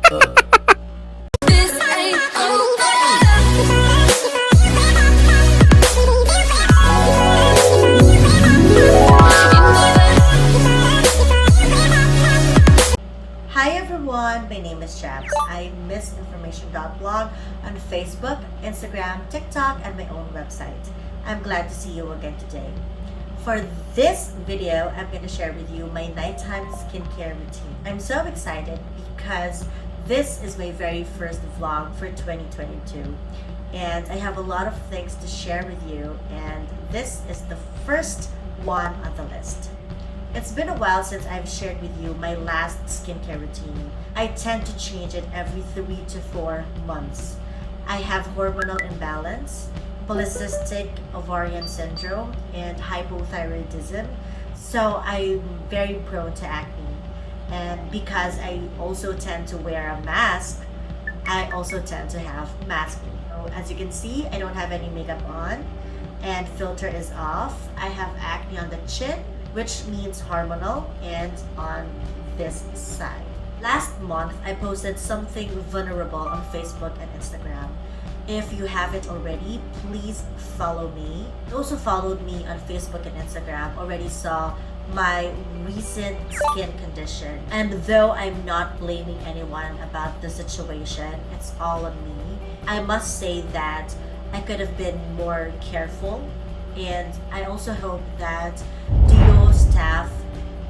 Hi everyone, my name is Japs. I'm MissInformation.blog on Facebook, Instagram, TikTok, and my own website. I'm glad to see you again today. For this video, I'm going to share with you my nighttime skincare routine. I'm so excited because this is my very first vlog for 2022. And I have a lot of things to share with you, and this is the first one on the list. It's been a while since I've shared with you my last skincare routine. I tend to change it every 3 to 4 months. I have hormonal imbalance, polycystic ovarian syndrome, and hypothyroidism, so I'm very prone to acne. And because I also tend to wear a mask, I also tend to have maskne. So as you can see, I don't have any makeup on and filter is off. I have acne on the chin, which means hormonal, and on this side. Last month, I posted something vulnerable on Facebook and Instagram. If you haven't already, please follow me. Those who followed me on Facebook and Instagram already saw my recent skin condition. And though I'm not blaming anyone about the situation, it's all on me. I must say that I could have been more careful, and I also hope that Dior staff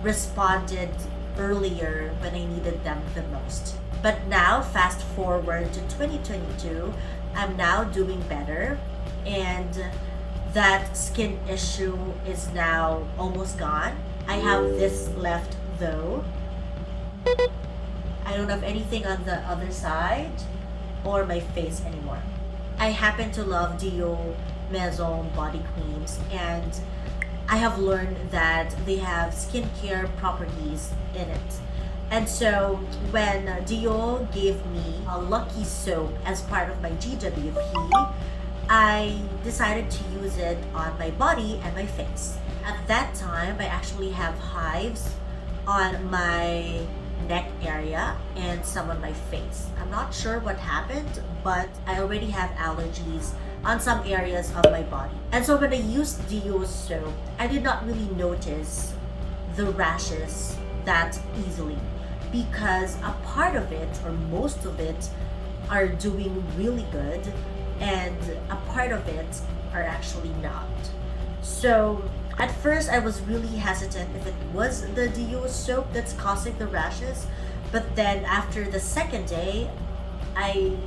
responded earlier when I needed them the most. But now, fast forward to 2022, I'm now doing better, and that skin issue is now almost gone. I have this left though. I don't have anything on the other side or my face anymore. I happen to love Dior Maison body creams, and I have learned that they have skincare properties in it. And so when Dior gave me a lucky soap as part of my GWP, I decided to use it on my body and my face. At that time, I actually have hives on my neck area and some on my face. I'm not sure what happened, but I already have allergies on some areas of my body. And so when I used Dior soap, I did not really notice the rashes that easily, because a part of it, or most of it, are doing really good, and a part of it are actually not. So at first I was really hesitant if it was the Dior soap that's causing the rashes, but then after the second day, I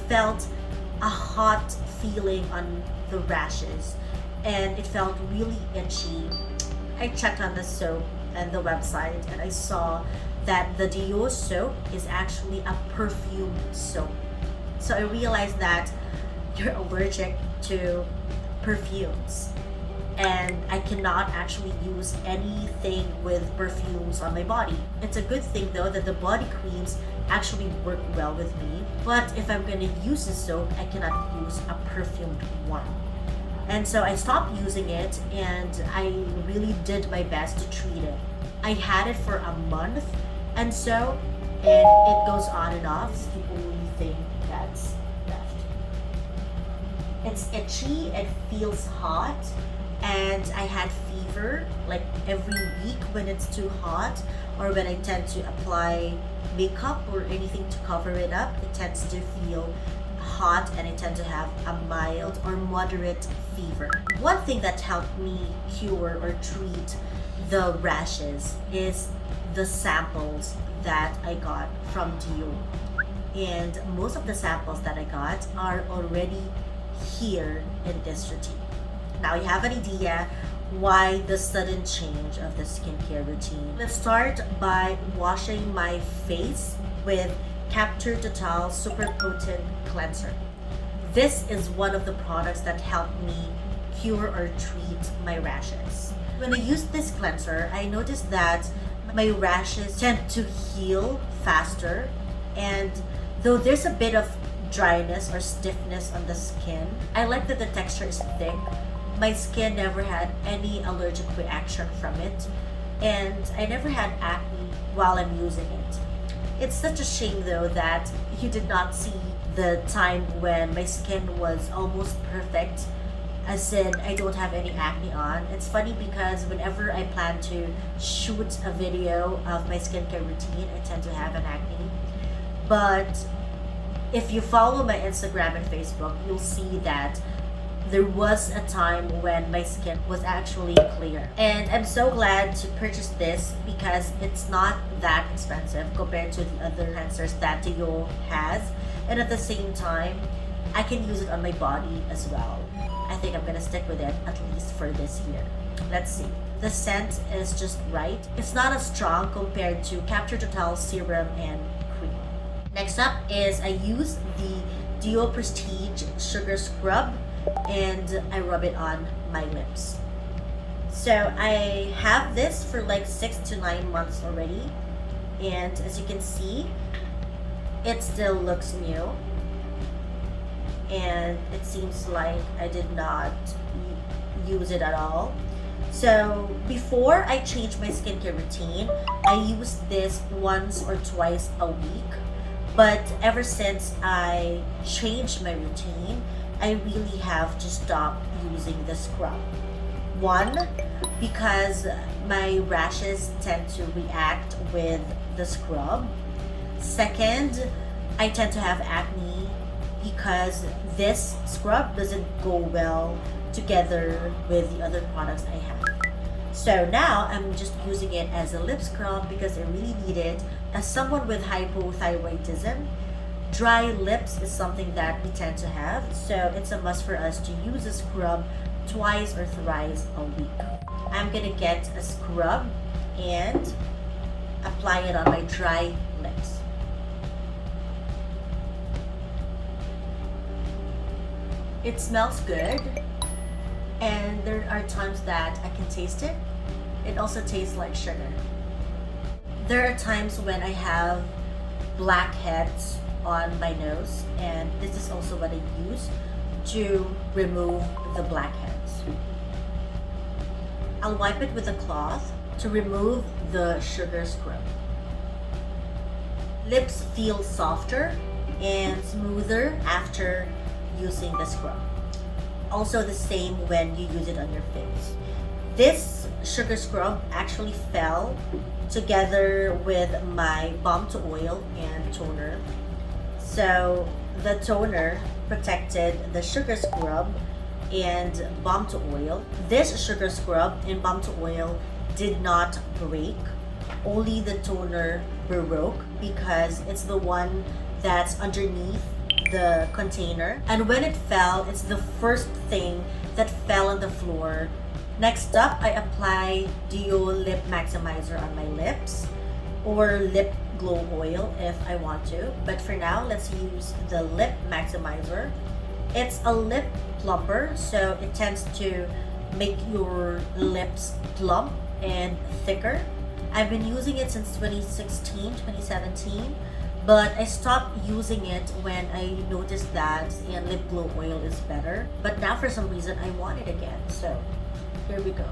felt a hot feeling on the rashes and it felt really itchy. I checked on the soap and the website, and I saw that the Dior soap is actually a perfume soap. So I realized that you're allergic to perfumes, and I cannot actually use anything with perfumes on my body. It's a good thing though that the body creams actually work well with me, but if I'm gonna use the soap, I cannot use a perfumed one. And so I stopped using it, and I really did my best to treat it. I had it for a month, and it goes on and off, so people really think that's left. It's itchy, it feels hot, and I had fever like every week when it's too hot, or when I tend to apply makeup or anything to cover it up. It tends to feel hot, and I tend to have a mild or moderate fever. One thing that helped me cure or treat the rashes is the samples that I got from Dior. And most of the samples that I got are already here in this routine. Now you have an idea why the sudden change of the skincare routine. Let's start by washing my face with Totale Super Potent Cleanser. This is one of the products that helped me cure or treat my rashes. When I used this cleanser, I noticed that my rashes tend to heal faster, and though there's a bit of dryness or stiffness on the skin, I like that the texture is thick. My skin never had any allergic reaction from it, and I never had acne while I'm using it. It's such a shame though that you did not see the time when my skin was almost perfect, as in I don't have any acne on. It's funny because whenever I plan to shoot a video of my skincare routine, I tend to have an acne. But if you follow my Instagram and Facebook, you'll see that there was a time when my skin was actually clear. And I'm so glad to purchase this because it's not that expensive compared to the other cleansers that Dior has. And at the same time, I can use it on my body as well. I think I'm gonna stick with it at least for this year. Let's see. The scent is just right. It's not as strong compared to Totale Serum and Creme. Next up is I use the Dior Prestige Sugar Scrub and I rub it on my lips. So I have this for like 6 to 9 months already, and as you can see, it still looks new, and it seems like I did not use it at all. So before I changed my skincare routine, I used this once or twice a week, but ever since I changed my routine, I really have to stop using the scrub. One, because my rashes tend to react with the scrub. Second, I tend to have acne because this scrub doesn't go well together with the other products I have. So now I'm just using it as a lip scrub because I really need it. As someone with hypothyroidism, dry lips is something that we tend to have, so it's a must for us to use a scrub twice or thrice a week. I'm gonna get a scrub and apply it on my dry lips. It smells good, and there are times that I can taste it. It also tastes like sugar. There are times when I have blackheads on my nose, and this is also what I use to remove the blackheads. I'll wipe it with a cloth to remove the sugar scrub. Lips feel softer and smoother after using the scrub. Also the same when you use it on your face. This sugar scrub actually fell together with my balm to oil and toner. So the toner protected the sugar scrub and balm to oil. This sugar scrub and balm to oil did not break. Only the toner broke because it's the one that's underneath the container. And when it fell, it's the first thing that fell on the floor. Next up, I apply Dior Lip Maximizer on my lips or lip glow oil if I want to, but for now let's use the lip maximizer. It's a lip plumper, so it tends to make your lips plump and thicker. I've been using it since 2016, 2017, but I stopped using it when I noticed that lip glow oil is better. But now for some reason I want it again, so here we go.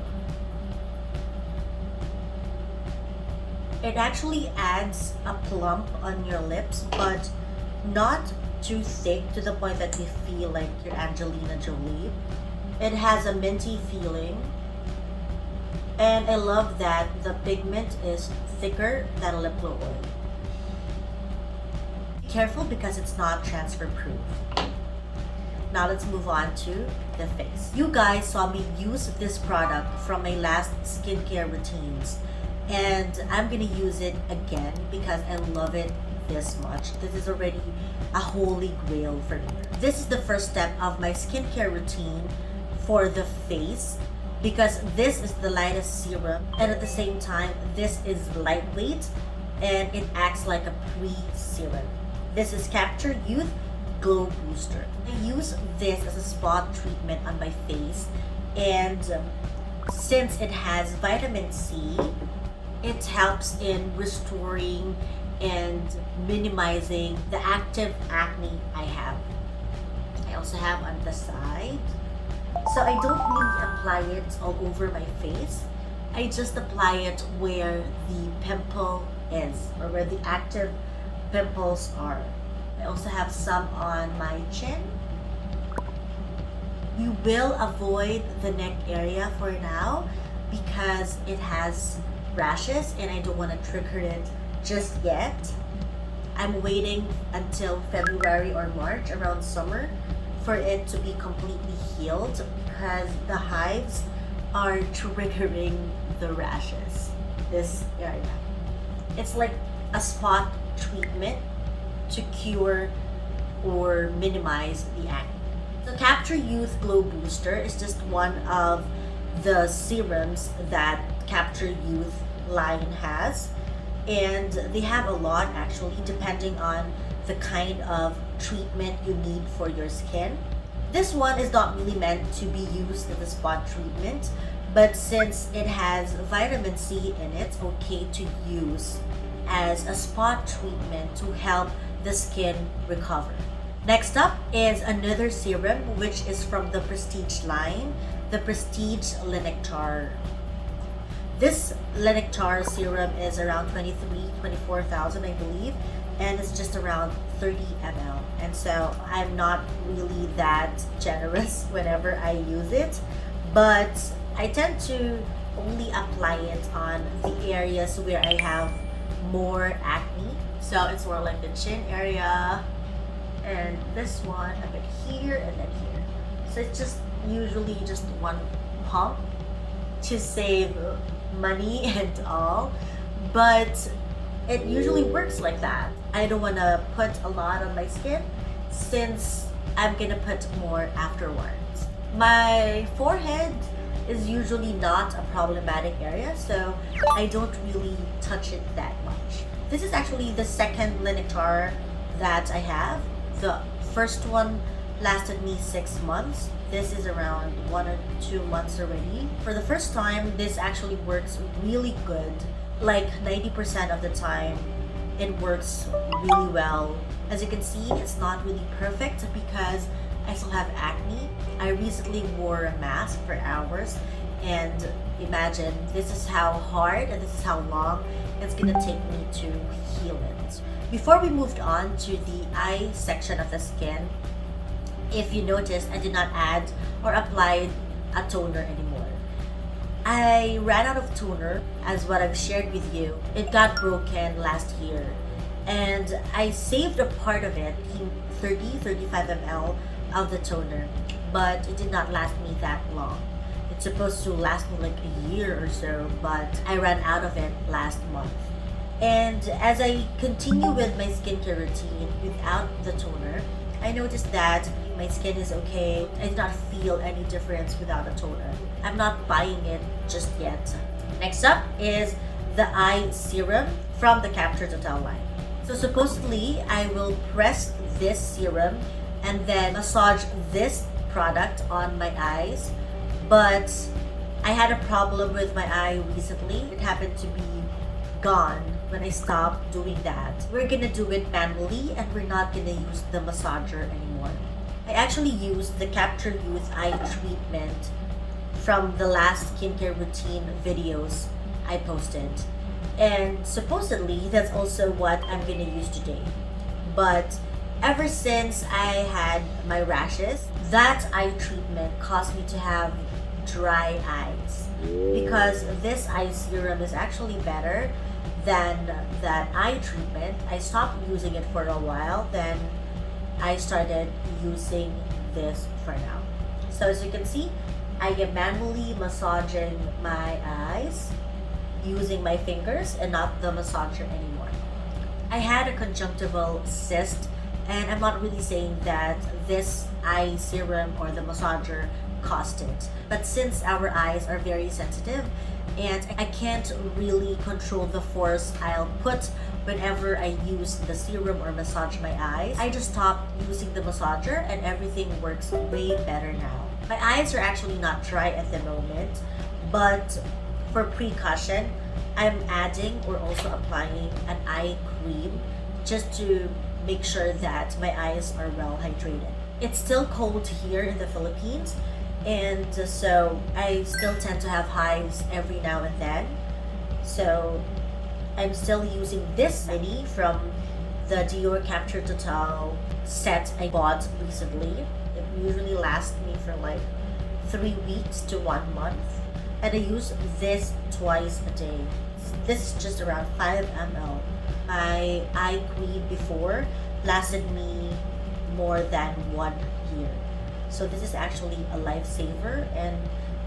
It actually adds a plump on your lips, but not too thick to the point that you feel like you're Angelina Jolie. It has a minty feeling, and I love that the pigment is thicker than lip glow oil. Be careful because it's not transfer proof. Now let's move on to the face. You guys saw me use this product from my last skincare routines, and I'm gonna use it again because I love it this much. This is already a holy grail for me. This is the first step of my skincare routine for the face because this is the lightest serum, and at the same time this is lightweight and it acts like a pre-serum. This is Capture Youth Glow Booster. I use this as a spot treatment on my face, and since it has vitamin C, it helps in restoring and minimizing the active acne I have. I also have on the side. So I don't really apply it all over my face. I just apply it where the pimple is or where the active pimples are. I also have some on my chin. You will avoid the neck area for now because it has rashes and I don't want to trigger it just yet. I'm waiting until February or March, around summer, for it to be completely healed because the hives are triggering the rashes, this area. It's like a spot treatment to cure or minimize the acne. The Capture Youth Glow Booster is just one of the serums that Capture Youth line has, and they have a lot actually depending on the kind of treatment you need for your skin. This one is not really meant to be used as a spot treatment, but since it has vitamin C in it, it's okay to use as a spot treatment to help the skin recover. Next up is another serum which is from the Prestige line, the Prestige Nectar. This Nectar serum is around 24,000 I believe, and it's just around 30 ml. And so I'm not really that generous whenever I use it, but I tend to only apply it on the areas where I have more acne. So it's more like the chin area, and this one a bit here and then here. So it's just usually just one pump to save money and all, but it usually works like that. I don't want to put a lot on my skin since I'm gonna put more afterwards. My forehead is usually not a problematic area, so I don't really touch it that much. This is actually the second Nectar that I have. The first one lasted me 6 months. This is around 1 or 2 months already. For the first time, this actually works really good. Like 90% of the time, it works really well. As you can see, it's not really perfect because I still have acne. I recently wore a mask for hours, and imagine this is how hard and this is how long it's gonna take me to heal it. Before we moved on to the eye section of the skin, if you notice, I did not add or apply a toner anymore. I ran out of toner, as what I've shared with you. It got broken last year, and I saved a part of it, 35 ml of the toner, but it did not last me that long. It's supposed to last me like a year or so, but I ran out of it last month. And as I continue with my skincare routine without the toner, I noticed that my skin is okay. I did not feel any difference without a toner. I'm not buying it just yet. Next up is the eye serum from the Capture Totale line. So supposedly, I will press this serum and then massage this product on my eyes, but I had a problem with my eye recently. It happened to be gone when I stopped doing that. We're gonna do it manually and we're not gonna use the massager anymore. I actually used the Capture Youth eye treatment from the last skincare routine videos I posted, and supposedly that's also what I'm gonna use today. But ever since I had my rashes, that eye treatment caused me to have dry eyes, because this eye serum is actually better than that eye treatment. I stopped using it for a while, then I started using this for now. So as you can see, I am manually massaging my eyes using my fingers and not the massager anymore. I had a conjunctival cyst, and I'm not really saying that this eye serum or the massager caused it. But since our eyes are very sensitive, and I can't really control the force I'll put whenever I use the serum or massage my eyes, I just stopped using the massager and everything works way better now. My eyes are actually not dry at the moment, but for precaution, I'm adding or also applying an eye cream just to make sure that my eyes are well hydrated. It's still cold here in the Philippines, and so I still tend to have hives every now and then. So I'm still using this mini from the Dior Capture Totale set I bought recently. It usually lasts me for like 3 weeks to 1 month. And I use this twice a day. This is just around 5 ml. My eye cream before lasted me more than 1 year. So this is actually a lifesaver, and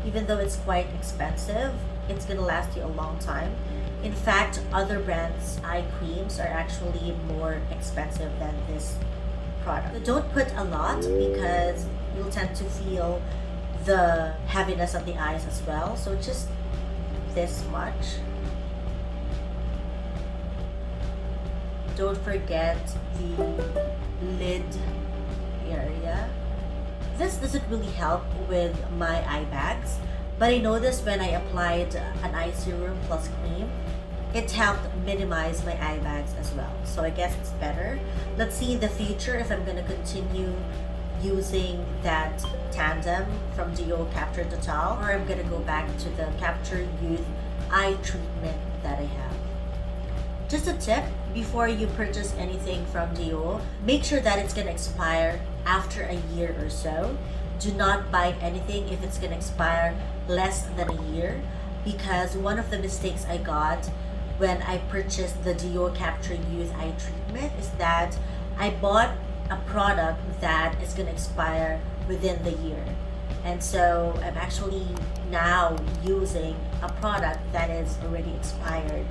even though it's quite expensive, it's gonna last you a long time. In fact, other brands' eye creams are actually more expensive than this product. So don't put a lot because you'll tend to feel the heaviness of the eyes as well. So just this much. Don't forget the lid area. This doesn't really help with my eye bags, but I noticed when I applied an eye serum plus cream, it helped minimize my eye bags as well. So I guess it's better. Let's see in the future if I'm gonna continue using that tandem from Dior Capture Totale, or I'm gonna go back to the Capture Youth eye treatment that I have. Just a tip, before you purchase anything from Dior, make sure that it's gonna expire after a year or so. Do not buy anything if it's gonna expire less than a year, because one of the mistakes I got when I purchased the Dior Capture Youth eye treatment is that I bought a product that is gonna expire within the year. And so I'm actually now using a product that is already expired.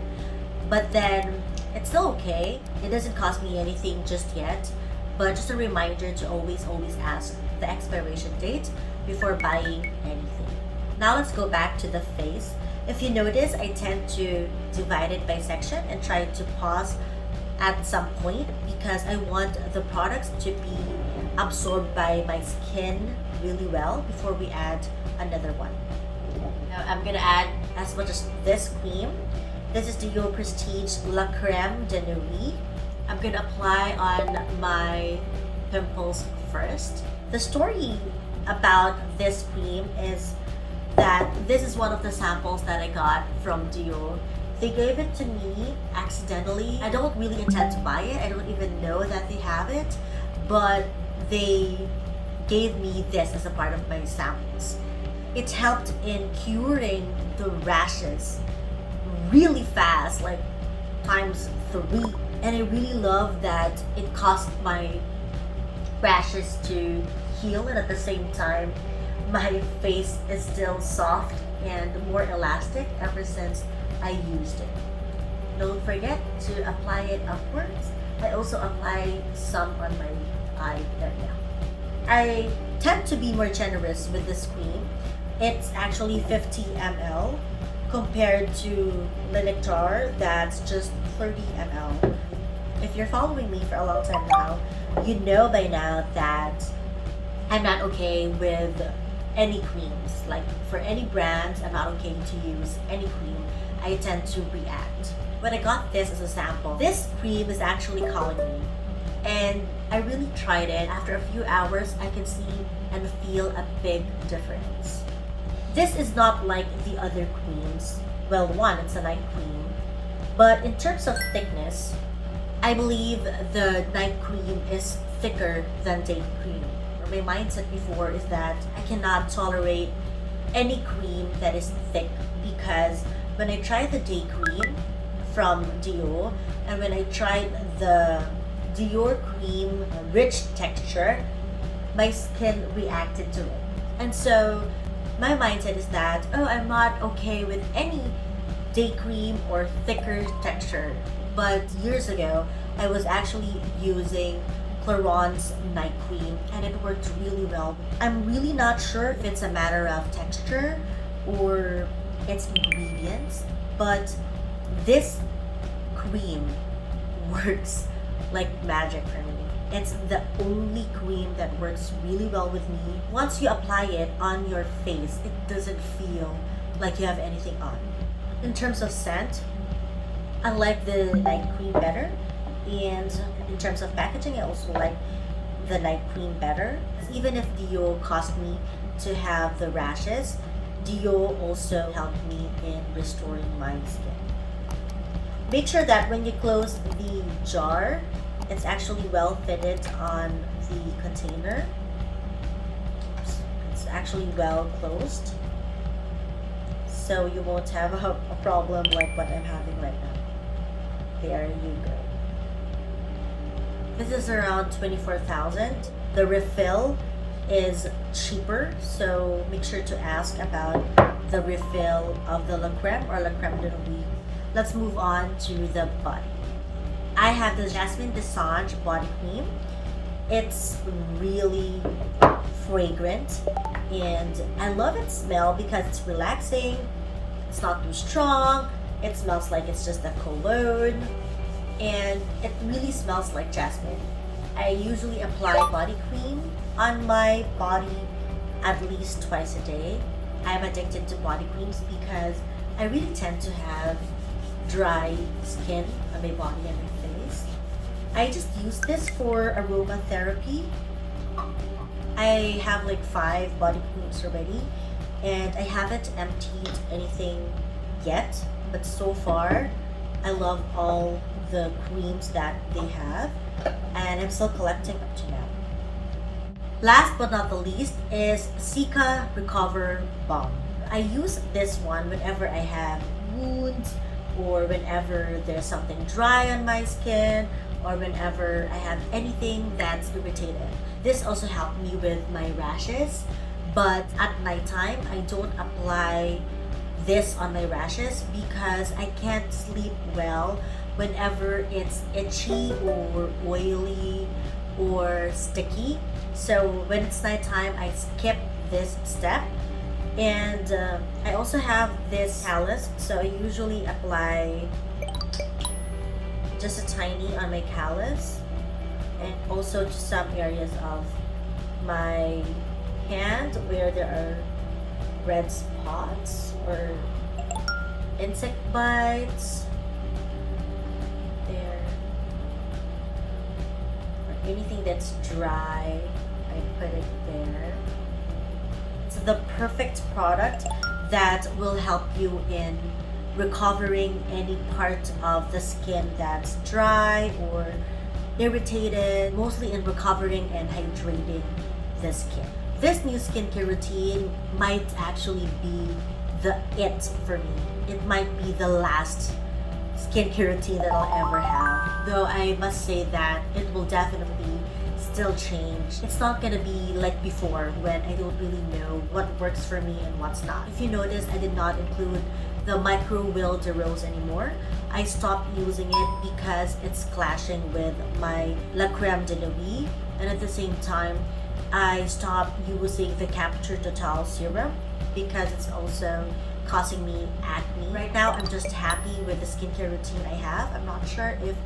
But then it's still okay. It doesn't cost me anything just yet, but just a reminder to always ask the expiration date before buying anything. Now let's go back to the face. If you notice, I tend to divide it by section and try to pause at some point because I want the products to be absorbed by my skin really well before we add another one. Now I'm gonna add as much as this cream. This is Dior Prestige La Creme de Nuit. I'm gonna apply on my pimples first. The story about this cream is that this is one of the samples that I got from Dior. They gave it to me accidentally. I don't really intend to buy it. I don't even know that they have it, but they gave me this as a part of my samples. It helped in curing the rashes really fast, like ×3. And I really love that it caused my rashes to heal, and at the same time my face is still soft and more elastic ever since I used it. Don't forget to apply it upwards. I also apply some on my eye area. I tend to be more generous with this cream. It's actually 50 ml compared to the Nectar that's just 30 ml. If you're following me for a long time now, you know by now that I'm not okay with any creams. Like for any brands, I'm not okay to use any cream. I tend to react. When I got this as a sample, this cream is actually calling me. And I really tried it. After a few hours, I can see and feel a big difference. This is not like the other creams. Well, one, it's a night cream. But in terms of thickness, I believe the night cream is thicker than day cream. My mindset before is that I cannot tolerate any cream that is thick, because when I tried the day cream from Dior and when I tried the Dior cream rich texture, my skin reacted to it. And so my mindset is that, oh, I'm not okay with any day cream or thicker texture. But years ago, I was actually using Clairon's night cream and it worked really well. I'm really not sure if it's a matter of texture or its ingredients, but this cream works like magic for me. It's the only cream that works really well with me. Once you apply it on your face, it doesn't feel like you have anything on. In terms of scent, I like the night cream better. And in terms of packaging, I also like the night cream better. Even if Dior caused me to have the rashes, Dior also helped me in restoring my skin. Make sure that when you close the jar, It's actually well fitted on the container. It's actually well closed, so you won't have a problem like what I'm having right now. There you go. This is around 24,000. The refill is cheaper, so make sure to ask about the refill of the La Creme or La Creme de Nuit. Let's move on to the body. I have the Jasmin body cream. It's really fragrant and I love its smell because it's relaxing. It's not too strong. It smells like it's just a cologne and it really smells like jasmine. I usually apply body cream on my body at least twice a day. I'm addicted to body creams because I really tend to have dry skin on my body and my face. I just use this for aromatherapy. I have like 5 body creams already and I haven't emptied anything yet, but so far I love all the creams that they have and I'm still collecting up to now. Last but not the least is Cica Recover Balm. I use this one whenever I have wounds or whenever there's something dry on my skin or whenever I have anything that's irritated. This also helped me with my rashes, but at nighttime I don't apply this on my rashes because I can't sleep well whenever it's itchy or oily or sticky. So when it's nighttime, I skip this step. And I also have this callus, so I usually apply just a tiny on my callus and also to some areas of my hand where there are red spots or insect bites there, or anything that's dry. I put it there. It's the perfect product that will help you in recovering any part of the skin that's dry or irritated, mostly in recovering and hydrating the skin. This new skincare routine might actually be the it for me. It might be the last skincare routine that I'll ever have. Though I must say that it will definitely still change. It's not gonna be like before when I don't really know what works for me and what's not. If you notice, I did not include the micro Will de Rose anymore. I stopped using it because it's clashing with my La Creme de Nuit, and at the same time I stopped using the Capture Totale serum because it's also causing me acne. Right now I'm just happy with the skincare routine I have. I'm not sure if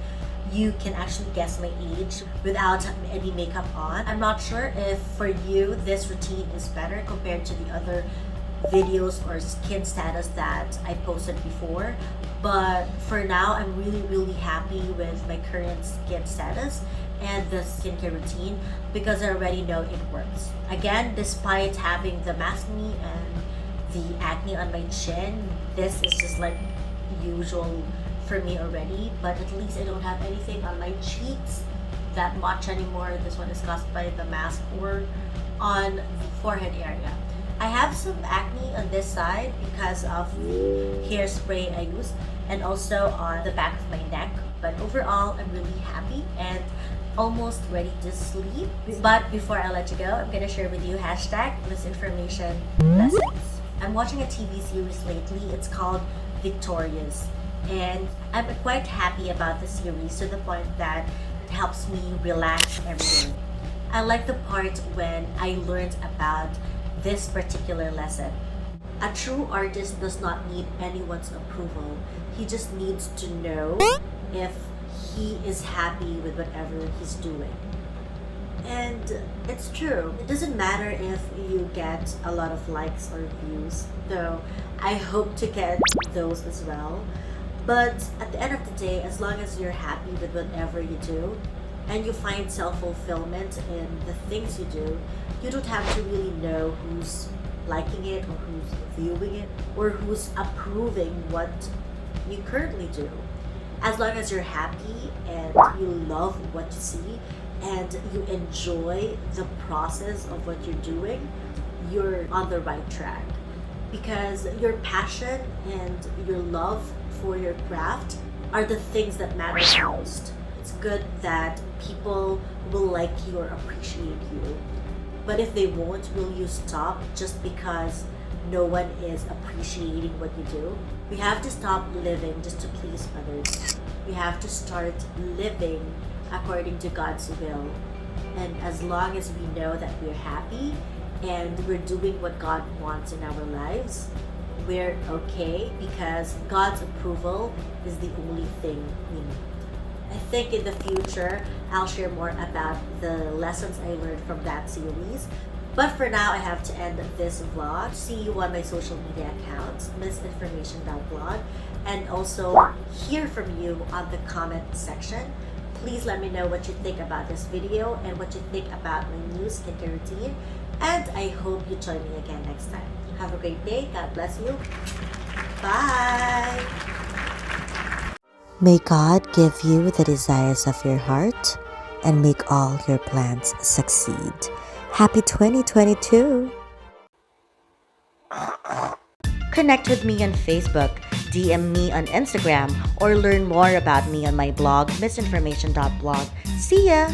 you can actually guess my age without any makeup on. I'm not sure if for you this routine is better compared to the other videos or skin status that I posted before, but for now I'm really happy with my current skin status and the skincare routine because I already know it works. Again, despite having the acne and the acne on my chin, this is just like usual for me already, but at least I don't have anything on my cheeks that much anymore. This one is caused by the mask or on the forehead area. I have some acne on this side because of the hairspray I use and also on the back of my neck, but overall I'm really happy and almost ready to sleep. But before I let you go, I'm gonna share with you hashtag MissInformation Lessons. I'm watching a TV series lately. It's called Victorious, and I'm quite happy about the series to the point that it helps me relax every day. I like the part when I learned about this particular lesson. A true artist does not need anyone's approval. He just needs to know if he is happy with whatever he's doing. And it's true. It doesn't matter if you get a lot of likes or views, though I hope to get those as well. But at the end of the day, as long as you're happy with whatever you do and you find self-fulfillment in the things you do, you don't have to really know who's liking it or who's viewing it or who's approving what you currently do. As long as you're happy and you love what you see and you enjoy the process of what you're doing, you're on the right track. Because your passion and your love for your craft are the things that matter most. It's good that people will like you or appreciate you. But if they won't, will you stop just because no one is appreciating what you do? We have to stop living just to please others. We have to start living according to God's will. And as long as we know that we're happy and we're doing what God wants in our lives, we're okay because God's approval is the only thing we need. I think in the future, I'll share more about the lessons I learned from that series. But for now, I have to end this vlog. See you on my social media accounts, MissInformation.blog, and also hear from you on the comment section. Please let me know what you think about this video and what you think about my new skincare routine. And I hope you join me again next time. Have a great day. God bless you. Bye. May God give you the desires of your heart and make all your plans succeed. Happy 2022! Connect with me on Facebook, DM me on Instagram, or learn more about me on my blog, MissInformation.blog. See ya!